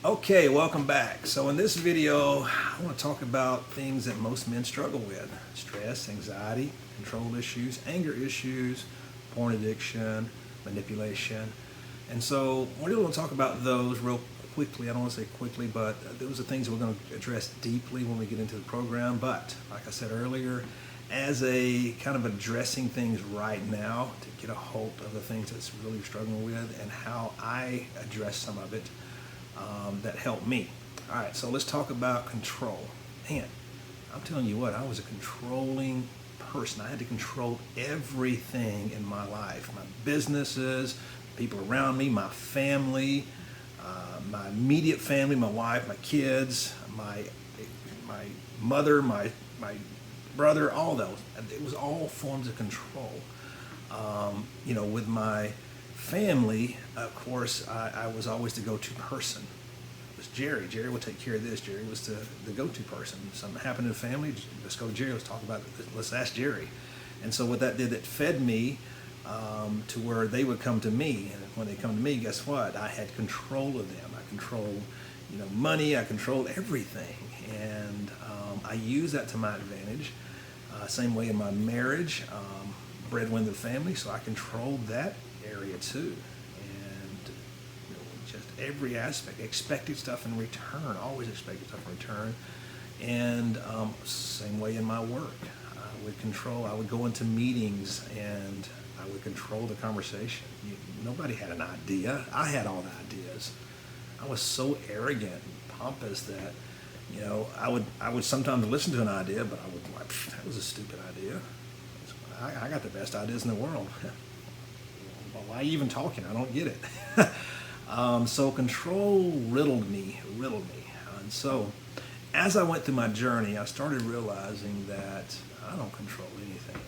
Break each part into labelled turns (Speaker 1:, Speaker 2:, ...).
Speaker 1: Okay, welcome back. So in this video, I want to talk about things that most men struggle with: stress, anxiety, control issues, anger issues, porn addiction, manipulation. And so we're going to talk about those real quickly. I don't want to say quickly, but those are things we're going to address deeply when we get into the program. But like I said earlier, as a kind of addressing things right now to get a hold of the things that's really struggling with and how I address some of it, that helped me. All right, so let's talk about control. Man, I'm telling you what, I was a controlling person. I had to control everything in my life: my businesses, people around me, my family, my immediate family, my wife, my kids, my mother, my brother, all those. It was all forms of control. With my family, of course, I was always the go-to person. It was Jerry. Jerry would take care of this. Jerry was the go-to person. Something happened in the family, let's go to Jerry. Let's talk about it. Let's ask Jerry. And so what that did, it fed me to where they would come to me. And when they come to me, guess what? I had control of them. I controlled, money. I controlled everything. And I used that to my advantage. Same way in my marriage, breadwinner of the family, so I controlled that area too. And just every aspect, expected stuff in return, always expected stuff in return. And same way in my work. I would go into meetings and I would control the conversation. Nobody had an idea. I had all the ideas. I was so arrogant and pompous that I would sometimes listen to an idea, but I would be like, that was a stupid idea. I got the best ideas in the world. Well, why are you even talking? I don't get it. So control riddled me. And so as I went through my journey, I started realizing that I don't control anything.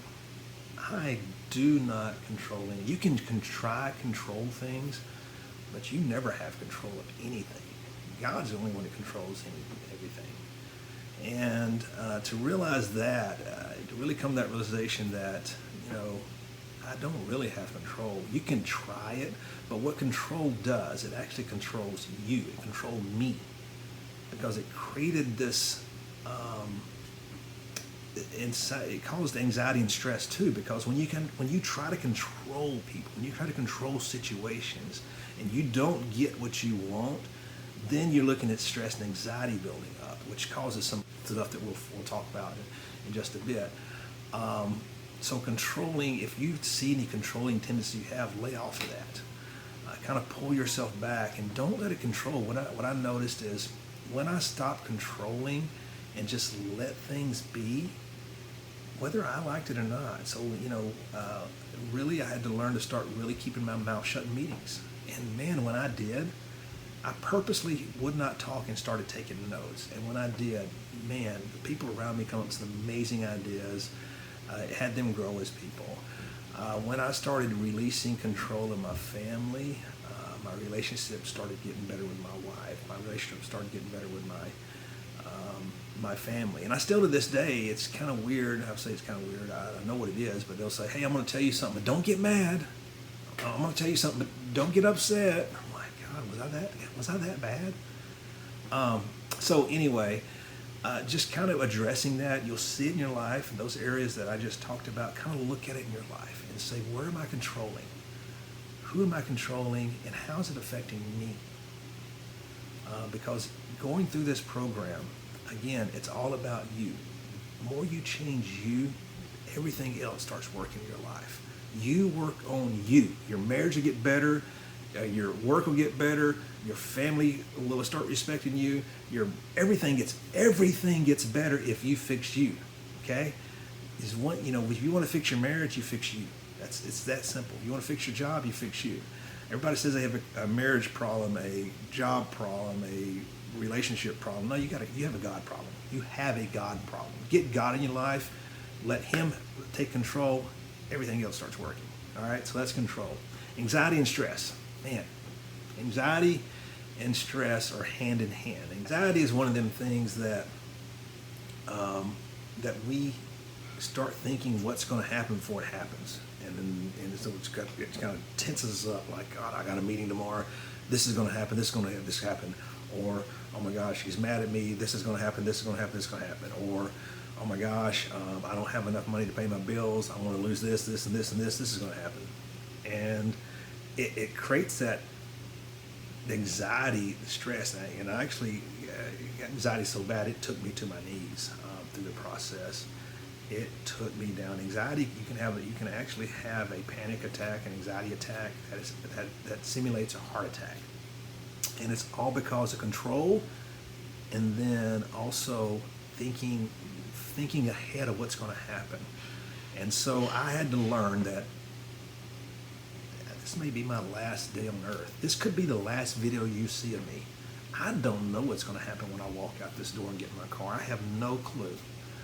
Speaker 1: I do not control anything. You can try to control things, but you never have control of anything. God's the only one that controls everything. And to realize that, to really come to that realization that, I don't really have control. You can try it, but what control does, it actually controls you. It controlled me because it created this, it caused anxiety and stress too, because when you try to control people, when you try to control situations and you don't get what you want, then you're looking at stress and anxiety building up, which causes some stuff that we'll talk about in just a bit. So controlling, if you see any controlling tendency you have, lay off of that. Kind of pull yourself back and don't let it control. What I noticed is when I stopped controlling and just let things be, whether I liked it or not. So, really I had to learn to start really keeping my mouth shut in meetings. And man, when I did, I purposely would not talk and started taking notes. And when I did, man, the people around me come up with some amazing ideas. It had them grow as people. When I started releasing control of my family, my relationship started getting better with my wife. My relationship started getting better with my family. And I still, to this day, it's kind of weird. I'll say it's kind of weird. I know what it is, but they'll say, hey, I'm going to tell you something, but don't get mad. I'm going to tell you something, but don't get upset. I'm like, God, was I that bad? So anyway, just kind of addressing that, you'll see it in your life, in those areas that I just talked about. Kind of look at it in your life and say, where am I controlling? Who am I controlling, and how is it affecting me? Because going through this program, again, it's all about you. The more you change you, everything else starts working in your life. You work on you. Your marriage will get better. Your work will get better. Your family will start respecting you. Everything gets better if you fix you. Okay? If you want to fix your marriage, you fix you. It's that simple. If you want to fix your job, you fix you. Everybody says they have a marriage problem, a job problem, a relationship problem. No, you have a God problem. You have a God problem. Get God in your life. Let Him take control. Everything else starts working. All right? So that's control. Anxiety and stress. Man, anxiety and stress are hand in hand. Anxiety is one of them things that that we start thinking what's going to happen before it happens, and so it kind of tenses us up. Like, God, I got a meeting tomorrow. This is going to happen. This is going to happen. Or, oh my gosh, he's mad at me, this is going to happen, this is going to happen, this is going to happen. Or, oh my gosh, I don't have enough money to pay my bills, I'm going to lose this, this, and this, and this is going to happen. And it creates that anxiety, stress, and I actually got anxiety so bad it took me to my knees through the process. It took me down. Anxiety, you can actually have a panic attack, an anxiety attack that simulates a heart attack, and it's all because of control, and then also thinking ahead of what's going to happen. And so I had to learn that this may be my last day on earth. This could be the last video you see of me. I don't know what's going to happen when I walk out this door and get in my car. I have no clue.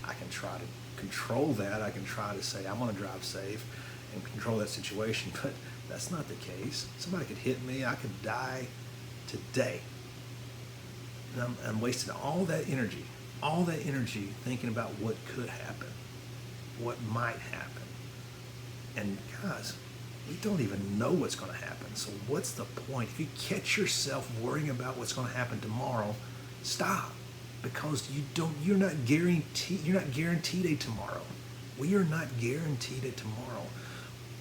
Speaker 1: I can try to control that. I can try to say I'm going to drive safe and control that situation, but that's not the case. Somebody could hit me. I could die today. And I'm wasting all that energy thinking about what could happen, what might happen. And guys, we don't even know what's going to happen. So what's the point? If you catch yourself worrying about what's going to happen tomorrow, stop. Because you're not guaranteed a tomorrow. We are not guaranteed a tomorrow.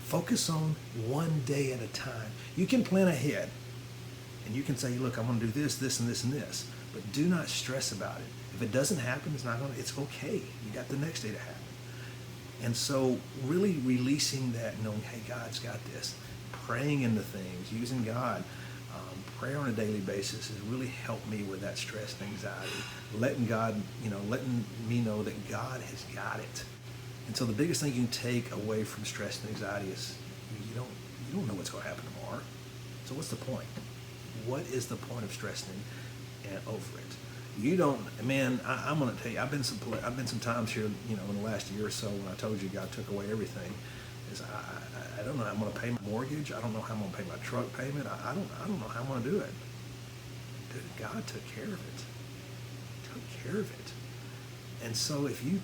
Speaker 1: Focus on one day at a time. You can plan ahead, and you can say, look, I'm going to do this, this, and this, and this. But do not stress about it. If it doesn't happen, it's okay. You got the next day to happen. And so really releasing that, knowing, hey, God's got this. Praying into things, using God. Prayer on a daily basis has really helped me with that stress and anxiety. Letting me know that God has got it. And so the biggest thing you can take away from stress and anxiety is you don't know what's going to happen tomorrow. So what's the point? What is the point of stressing and over it? You don't, man. I'm going to tell you. I've been some times here, in the last year or so when I told you God took away everything. Is I don't know how I'm going to pay my mortgage. I don't know how I'm going to pay my truck payment. I don't know how I'm going to do it. Dude, God took care of it. Took care of it. And so if you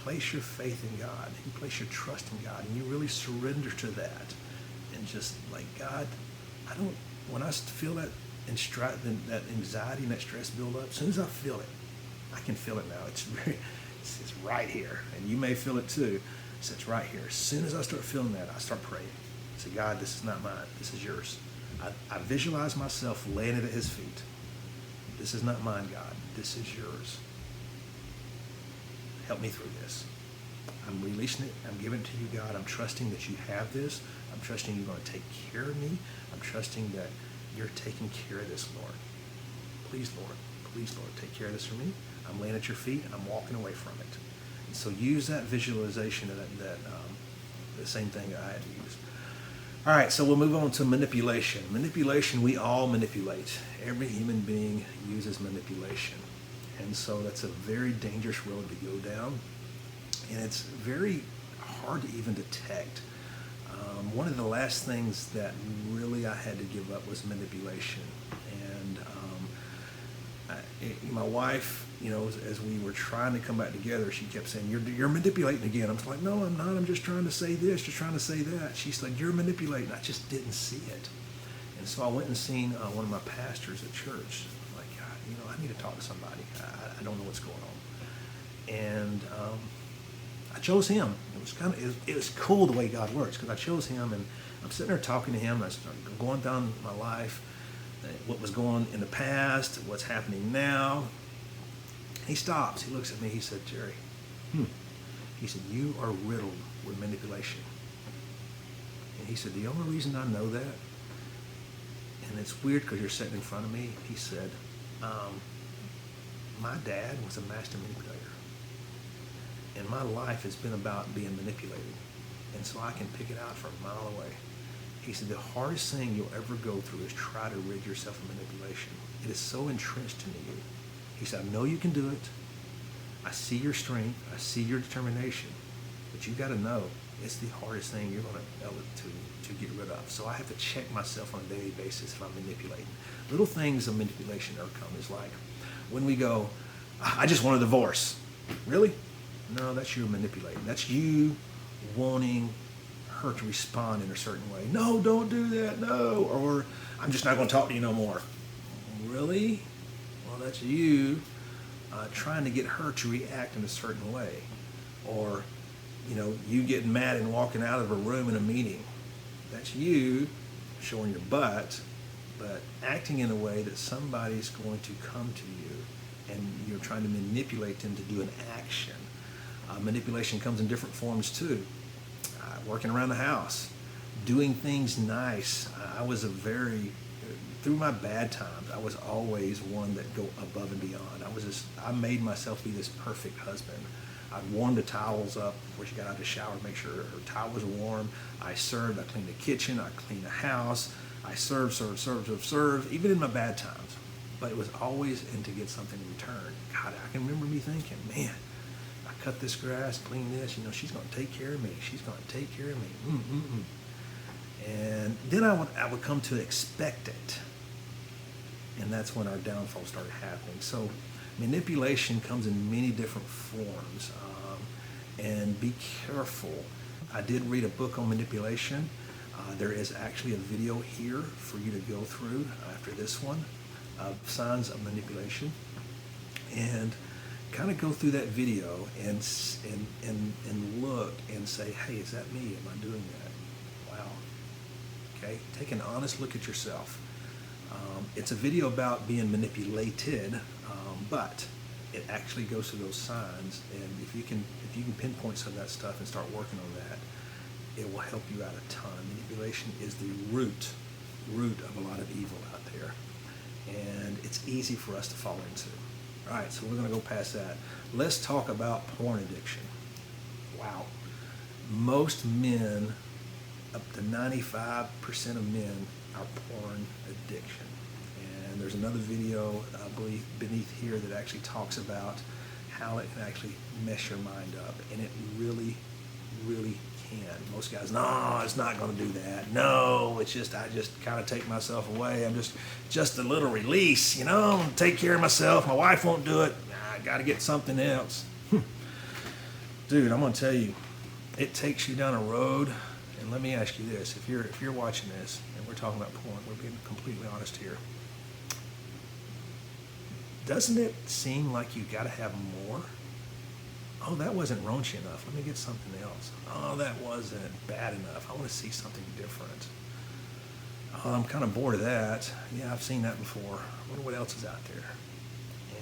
Speaker 1: place your faith in God, you place your trust in God, and you really surrender to that, and just like, God, when I feel that that anxiety and that stress build up, as soon as I feel it, I can feel it now. It's right here, and you may feel it too. So it's right here. As soon as I start feeling that, I start praying. I say, God, this is not mine. This is yours. I visualize myself laying it at his feet. This is not mine, God. This is yours. Help me through this. I'm releasing it. I'm giving it to you, God. I'm trusting that you have this. I'm trusting you're going to take care of me. I'm trusting that you're taking care of this, Lord. Please, Lord, take care of this for me. I'm laying at your feet, and I'm walking away from it. And so use that visualization, the same thing that I had to use. All right, so we'll move on to manipulation. Manipulation, we all manipulate. Every human being uses manipulation. And so that's a very dangerous road to go down. And it's very hard to even detect. One of the last things that really I had to give up was manipulation. And my wife, as we were trying to come back together, she kept saying, you're manipulating again. I'm like, no, I'm not. I'm just trying to say this, just trying to say that. She said, you're manipulating. I just didn't see it. And so I went and seen one of my pastors at church. I'm like, God, I need to talk to somebody. I don't know what's going on. And I chose him. It was cool the way God works, because I chose him, and I'm sitting there talking to him. I started going down my life, what was going in the past, what's happening now. He stops. He looks at me. He said, Jerry, he said, you are riddled with manipulation. And he said, the only reason I know that, and it's weird because you're sitting in front of me, he said, my dad was a master manipulator. And my life has been about being manipulated. And so I can pick it out from a mile away. He said, the hardest thing you'll ever go through is try to rid yourself of manipulation. It is so entrenched into you. He said, I know you can do it. I see your strength. I see your determination. But you got to know it's the hardest thing you're going to be able to get rid of. So I have to check myself on a daily basis if I'm manipulating. Little things of manipulation that come is like when we go, I just want a divorce. Really? No, that's you manipulating. That's you wanting her to respond in a certain way. No, don't do that. No. Or I'm just not going to talk to you no more. Really? that's you trying to get her to react in a certain way. Or, you getting mad and walking out of a room in a meeting. That's you showing your butt, but acting in a way that somebody's going to come to you and you're trying to manipulate them to do an action. Manipulation comes in different forms too. Working around the house, doing things nice. Through my bad times, I was always one that go above and beyond. I made myself be this perfect husband. I'd warm the towels up before she got out of the shower, make sure her towel was warm. I served, I cleaned the kitchen, I cleaned the house. I served, even in my bad times. But it was always in to get something in return. God, I can remember me thinking, man, I cut this grass, clean this, she's going to take care of me. She's going to take care of me. And then I would come to expect it. And that's when our downfall started happening. So manipulation comes in many different forms. And be careful. I did read a book on manipulation. There is actually a video here for you to go through after this one, signs of manipulation, and kind of go through that video and look and say, hey, is that me? Am I doing that? Wow. Okay, take an honest look at yourself. It's a video about being manipulated, but it actually goes through those signs, and if you can pinpoint some of that stuff and start working on that, it will help you out a ton. Manipulation is the root of a lot of evil out there, and it's easy for us to fall into. All right, so we're going to go past that. Let's talk about porn addiction. Wow. Most men, up to 95% of men, are porn addiction. And there's another video, I believe, beneath here that actually talks about how it can actually mess your mind up. And it really, really can. Most guys, no, it's not going to do that. No, it's just, I just kind of take myself away. I'm just a little release, take care of myself. My wife won't do it. I got to get something else. Dude, I'm going to tell you, it takes you down a road. And let me ask you this, if you're watching this and we're talking about porn, we're being completely honest here. Doesn't it seem like you got to have more? Oh, that wasn't raunchy enough. Let me get something else. Oh, that wasn't bad enough. I want to see something different. Oh, I'm kind of bored of that. Yeah, I've seen that before. I wonder what else is out there.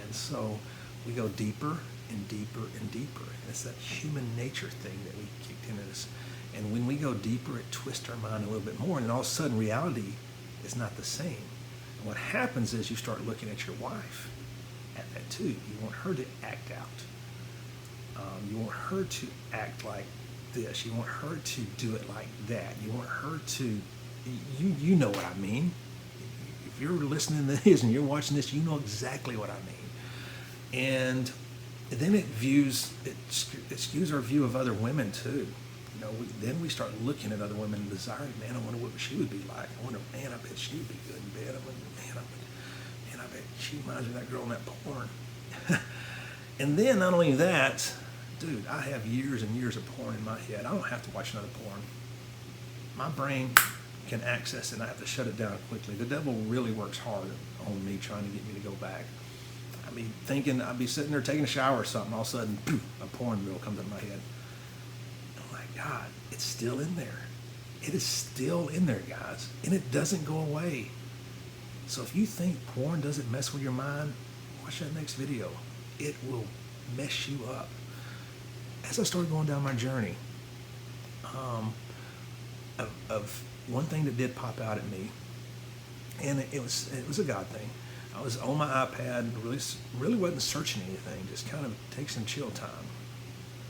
Speaker 1: And so we go deeper and deeper and deeper. And it's that human nature thing that we kicked into us. And when we go deeper, it twists our mind a little bit more. And then all of a sudden, reality is not the same. And what happens is you start looking at your wife at that too. You want her to act out. You want her to act like this. You want her to do it like that. You want her to, you know what I mean. If you're listening to this and you're watching this, you know exactly what I mean. And then it skews our view of other women too. Then we start looking at other women and desiring, man, I wonder what she would be like. I wonder, man, I bet she would be good in bed. I bet she reminds me of that girl in that porn. And then not only that, dude, I have years and years of porn in my head. I don't have to watch another porn. My brain can access it and I have to shut it down quickly. The devil really works hard on me trying to get me to go back. I'd be sitting there taking a shower or something, all of a sudden, poof, a porn reel comes into my head. Oh my God, it's still in there. It is still in there, guys, and it doesn't go away. So if you think porn doesn't mess with your mind, watch that next video. It will mess you up. As I started going down my journey, of one thing that did pop out at me, and it was a God thing. I was on my iPad, really wasn't searching anything, just kind of take some chill time.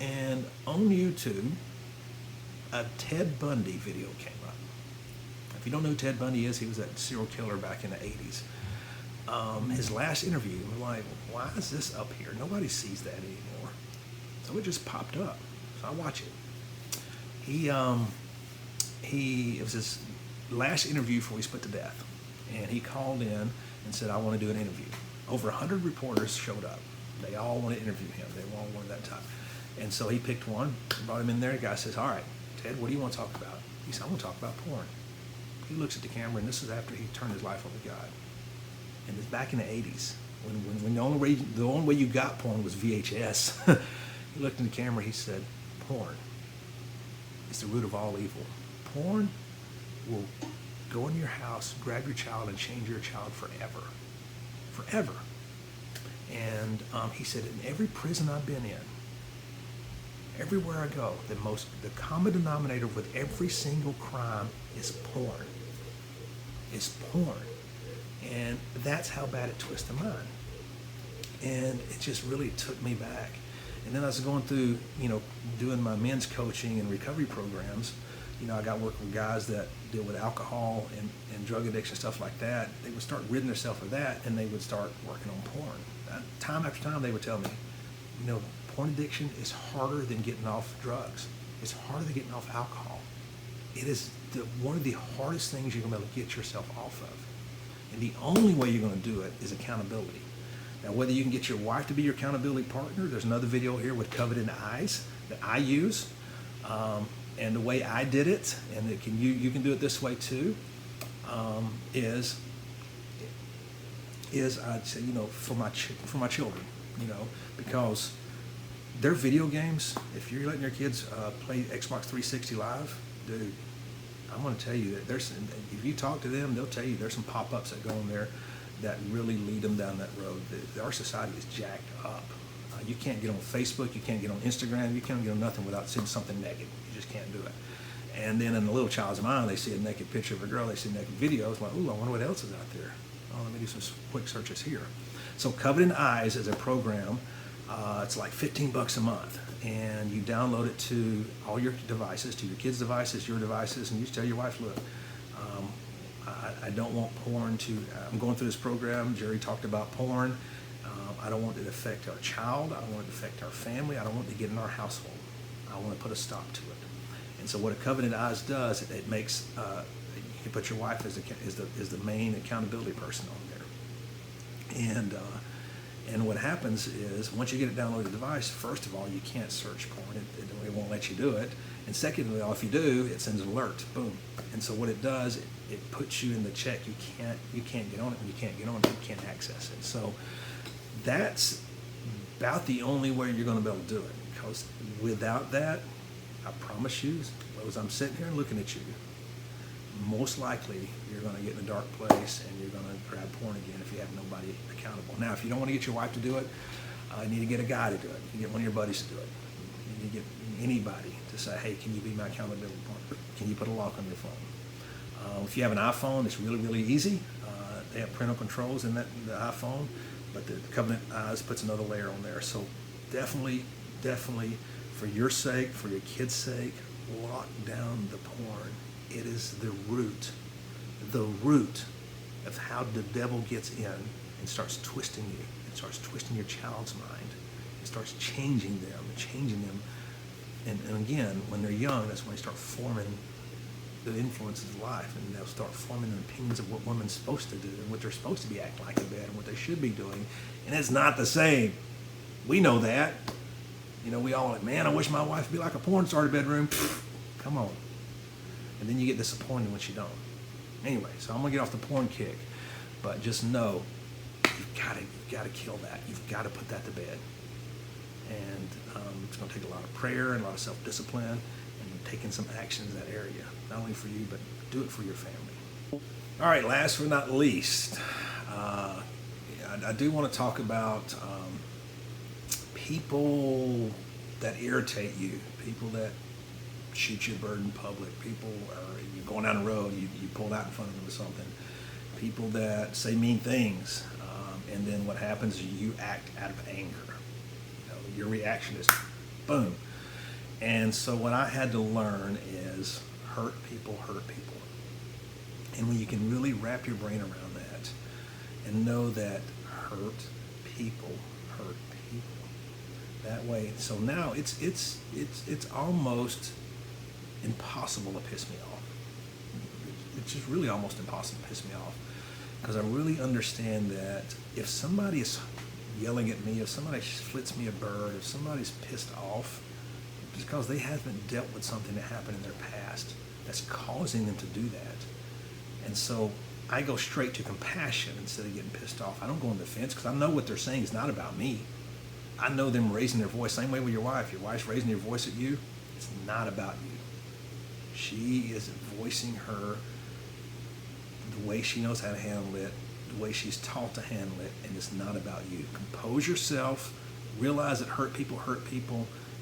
Speaker 1: And on YouTube, a Ted Bundy video came up. If you don't know who Ted Bundy is, he was that serial killer back in the 80s. His last interview, we're like, why is this up here? Nobody sees that anymore. So it just popped up. So I watch it. It was his last interview before he was put to death. And he called in and said, I want to do an interview. Over 100 reporters showed up. They all wanted to interview him. They all wanted that time. And so he picked one, brought him in there. The guy says, all right, Ted, what do you want to talk about? He said, I want to talk about porn. He looks at the camera, and this is after he turned his life over to God. And it's back in the 80s. When the only way you got porn was VHS. He looked in the camera. He said, "Porn is the root of all evil. Porn will go into your house, grab your child, and change your child forever, forever." And he said, in every prison I've been in, everywhere I go, the common denominator with every single crime is porn. Is porn. And that's how bad it twists the mind. And it just really took me back. And then I was going through, doing my men's coaching and recovery programs. I got working with guys that deal with alcohol and drug addiction, stuff like that. They would start ridding themselves of that, and they would start working on porn. Time after time, they would tell me, porn addiction is harder than getting off drugs. It's harder than getting off alcohol. It is one of the hardest things you're going to be able to get yourself off of. And the only way you're going to do it is accountability. Now, whether you can get your wife to be your accountability partner, there's another video here with Coveted Eyes that I use. And the way I did it, and you can do it this way too, is I'd say, for my children, because their video games, if you're letting your kids play Xbox 360 Live, dude, I'm going to tell you that if you talk to them, they'll tell you there's some pop-ups that go in there that really lead them down that road. Our society is jacked up. You can't get on Facebook, you can't get on Instagram, you can't get on nothing without seeing something naked. You just can't do it. And then in the little child's mind, they see a naked picture of a girl, they see naked videos, like, ooh, I wonder what else is out there. Oh, let me do some quick searches here. So Coveted Eyes is a program. It's like $15 a month, and you download it to all your devices, to your kids' devices, your devices, and you just tell your wife, look, I don't want porn I'm going through this program. Jerry talked about porn. I don't want it to affect our child. I don't want it to affect our family. I don't want it to get in our household. I want to put a stop to it. And so what a Coveted Eyes does, it makes, you put your wife as the main accountability person on there. And what happens is, once you get it downloaded to the device, first of all, you can't search porn. It won't let you do it. And secondly, if you do, it sends an alert. Boom. And so what it does, it puts you in the check. You can't get on it. When you can't get on it, you can't access it. So that's about the only way you're going to be able to do it. Because without that, I promise you, as I'm sitting here and looking at you, most likely you're going to get in a dark place and you're going to grab porn again if you have nobody accountable. Now, if you don't want to get your wife to do it, you need to get a guy to do it. You get one of your buddies to do it. You need to get anybody to say, hey, can you be my accountability partner? Can you put a lock on your phone? If you have an iPhone, it's really, really easy. They have parental controls in the iPhone, but the Coveted Eyes puts another layer on there. So definitely, for your sake, for your kids' sake, lock down the porn. It is the root of how the devil gets in and starts twisting you. It starts twisting your child's mind. It starts changing them. And again, when they're young, that's when they start forming the influences of life, and they'll start forming their opinions of what women's supposed to do and what they're supposed to be acting like in bed and what they should be doing. And it's not the same. We know that. We all like, man, I wish my wife would be like a porn star in the bedroom. Pfft, come on. And then you get disappointed when she don't. Anyway, so I'm going to get off the porn kick. But just know, you've got to kill that. You've got to put that to bed. And it's going to take a lot of prayer and a lot of self-discipline and taking some action in that area. Not only for you, but do it for your family. All right, last but not least, I do want to talk about people that irritate you, people that shoot your bird in public, people, or you're going down the road, you pulled out in front of them or something, people that say mean things, and then what happens is you act out of anger. Your reaction is boom. And so what I had to learn is hurt people. And when you can really wrap your brain around that and know that hurt people. That way, so now it's almost impossible to piss me off. It's just really almost impossible to piss me off, because I really understand that if somebody is yelling at me, if somebody flits me a bird, if somebody's pissed off, it's because they haven't dealt with something that happened in their past that's causing them to do that. And so I go straight to compassion instead of getting pissed off. I don't go on the fence because I know what they're saying is not about me. I know them raising their voice. Same way with your wife. Your wife's raising your voice at you. It's not about you. She is voicing the way she knows how to handle it, the way she's taught to handle it, and it's not about you. Compose yourself. Realize that hurt people.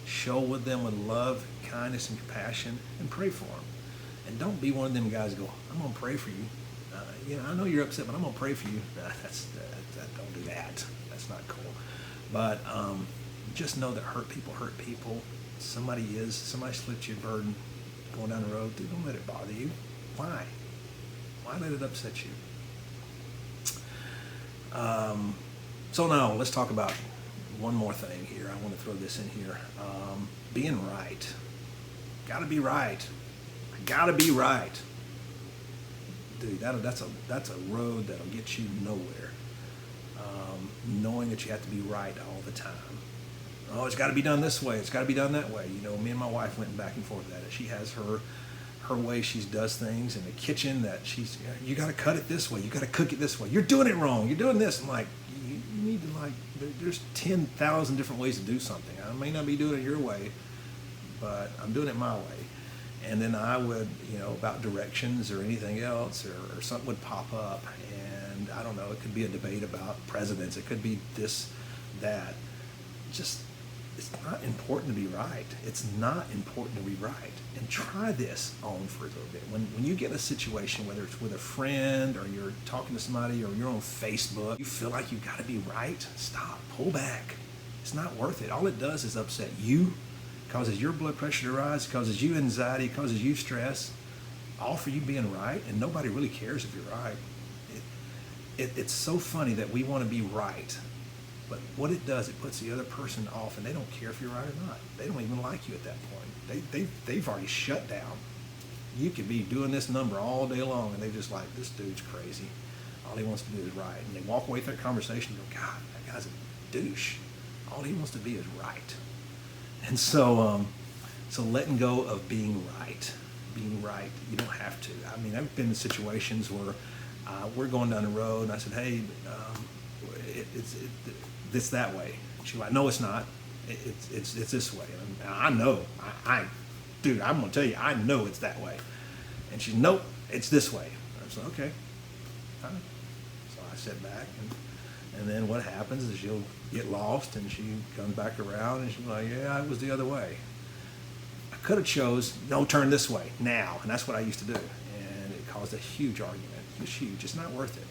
Speaker 1: Show with them with love, kindness, and compassion, and pray for them. And don't be one of them guys who go, I'm going to pray for you. I know you're upset, but I'm going to pray for you. Don't do that. That's not cool. But just know that hurt people. Somebody slipped you a burden going down the road. Dude, don't let it bother you. Why? Why let it upset you? So now let's talk about one more thing here. I want to throw this in here. Being right. Gotta be right. I gotta be right. Dude, that's a road that'll get you nowhere. Knowing that you have to be right all the time. Oh, it's got to be done this way. It's got to be done that way. Me and my wife went back and forth at it. She has her way she does things in the kitchen that you got to cut it this way. You got to cook it this way. You're doing it wrong. You're doing this. I'm like, you need to there's 10,000 different ways to do something. I may not be doing it your way, but I'm doing it my way. And then I would, about directions or anything else or something would pop up. And I don't know, it could be a debate about presidents. It could be this, that. It's not important to be right. It's not important to be right. And try this on for a little bit. When you get in a situation, whether it's with a friend or you're talking to somebody or you're on Facebook, you feel like you got to be right, stop, pull back. It's not worth it. All it does is upset you, causes your blood pressure to rise, causes you anxiety, causes you stress, all for you being right, and nobody really cares if you're right. It's so funny that we want to be right. But what it does, it puts the other person off, and they don't care if you're right or not. They don't even like you at that point. They've already shut down. You could be doing this number all day long, and they just like, this dude's crazy. All he wants to do is right. And they walk away from that conversation and go, God, that guy's a douche. All he wants to be is right. And so letting go of being right. Being right, you don't have to. I mean, I've been in situations where we're going down the road, and I said, hey, it's that way. She's like, no, it's not. It's this way. And I know. Dude, I'm gonna tell you, I know it's that way. And she's, nope, it's this way. I said, okay, fine. So I sit back, and then what happens is she'll get lost, and she comes back around, and she's like, yeah, it was the other way. I could have chose, no, turn this way now, and that's what I used to do, and it caused a huge argument. It was huge. It's not worth it.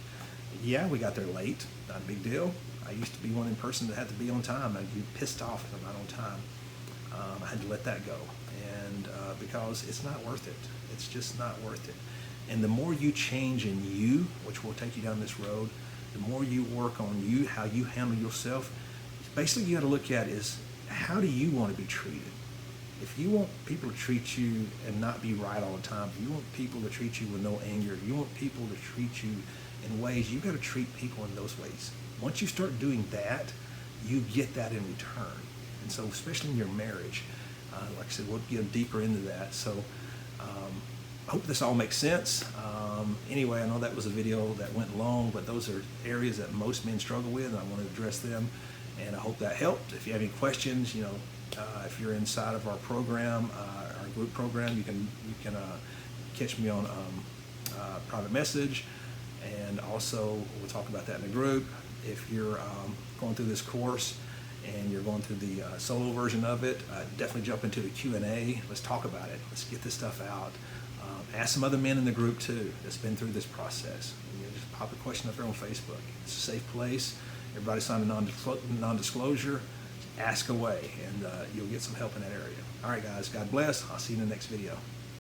Speaker 1: Yeah, we got there late. Not a big deal. I used to be one in person that had to be on time. I'd be pissed off if I'm not on time. I had to let that go, and because it's not worth it. It's just not worth it. And the more you change in you, which will take you down this road, the more you work on you, how you handle yourself, basically you got to look at is, how do you want to be treated? If you want people to treat you and not be right all the time, if you want people to treat you with no anger, if you want people to treat you in ways, you got to treat people in those ways. Once you start doing that, you get that in return. And so, especially in your marriage, like I said, we'll get deeper into that. So, I hope this all makes sense. Anyway, I know that was a video that went long, but those are areas that most men struggle with, and I want to address them. And I hope that helped. If you have any questions, if you're inside of our program, our group program, you can catch me on private message. And also, we'll talk about that in the group. If you're going through this course and you're going through the solo version of it, definitely jump into the Q&A. Let's talk about it. Let's get this stuff out. Ask some other men in the group, too, that's been through this process. Just pop a question up there on Facebook. It's a safe place. Everybody signed a non-disclosure. Ask away, and you'll get some help in that area. All right, guys. God bless. I'll see you in the next video.